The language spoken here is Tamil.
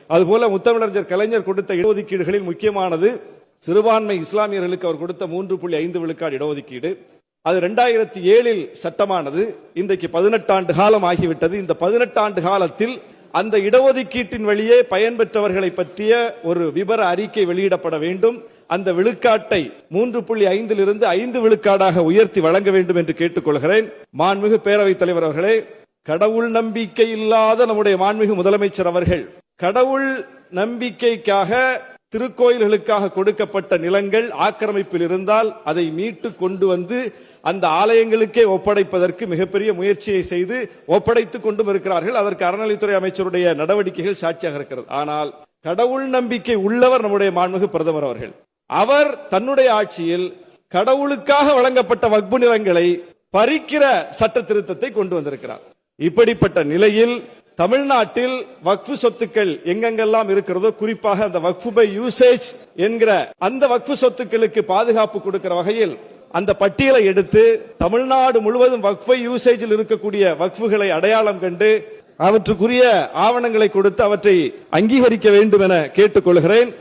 அதுபோல முத்தமிழறிஞர் கலைஞர் கொடுத்த இடஒதுக்கீடுகளில் முக்கியமானது சிறுபான்மை இஸ்லாமியர்களுக்கு அவர் கொடுத்த 3.5 விழுக்காடு இடஒதுக்கீடு. அது 2007 சட்டமானது. இன்றைக்கு 18 ஆண்டு காலம் ஆகிவிட்டது. இந்த 18 ஆண்டு காலத்தில் அந்த இடஒதுக்கீட்டின் வழியே பயன்பெற்றவர்களை பற்றிய ஒரு விபர அறிக்கை வெளியிடப்பட வேண்டும். அந்த விழுக்காட்டை 3.5 இருந்து 5 விழுக்காடாக உயர்த்தி வழங்க வேண்டும் என்று கேட்டுக்கொள்கிறேன். மாண்புமிகு பேரவைத் தலைவர் அவர்களே, கடவுள் நம்பிக்கை இல்லாத நம்முடைய மாண்புமிகு முதலமைச்சர் அவர்கள் கடவுள் நம்பிக்கைக்காக திருக்கோயில்களுக்காக கொடுக்கப்பட்ட நிலங்கள் ஆக்கிரமிப்பில் இருந்தால் அதை மீட்டு கொண்டு வந்து அந்த ஆலயங்களுக்கே ஒப்படைப்பதற்கு மிகப்பெரிய முயற்சியை செய்து ஒப்படைத்துக் கொண்டும் இருக்கிறார்கள். அதற்கு அறநிலைத்துறை அமைச்சருடைய நடவடிக்கைகள் சாட்சியாக இருக்கிறது. ஆனால் கடவுள் நம்பிக்கை உள்ளவர் நம்முடைய மாண்புமிகு பிரதமர் அவர்கள். அவர் தன்னுடைய ஆட்சியில் கடவுளுக்காக வழங்கப்பட்ட வக்பு நிலங்களை பறிக்கிற சட்ட திருத்தத்தை கொண்டு வந்திருக்கிறார். இப்படிப்பட்ட நிலையில் தமிழ்நாட்டில் வக்ஃபு சொத்துக்கள் எங்கெங்கெல்லாம் இருக்கிறதோ, குறிப்பாக அந்த வக்ஃபு பை யூசேஜ் என்கிற அந்த வக்ஃபு சொத்துக்களுக்கு பாதுகாப்பு கொடுக்கிற வகையில் அந்த பட்டியலை எடுத்து தமிழ்நாடு முழுவதும் வக்ஃபு பை யூசேஜில் இருக்கக்கூடிய வக்ஃபுகளை அடையாளம் கண்டு அவற்றுக்குரிய ஆவணங்களை கொடுத்து அவற்றை அங்கீகரிக்க வேண்டும் என கேட்டுக்கொள்கிறேன்.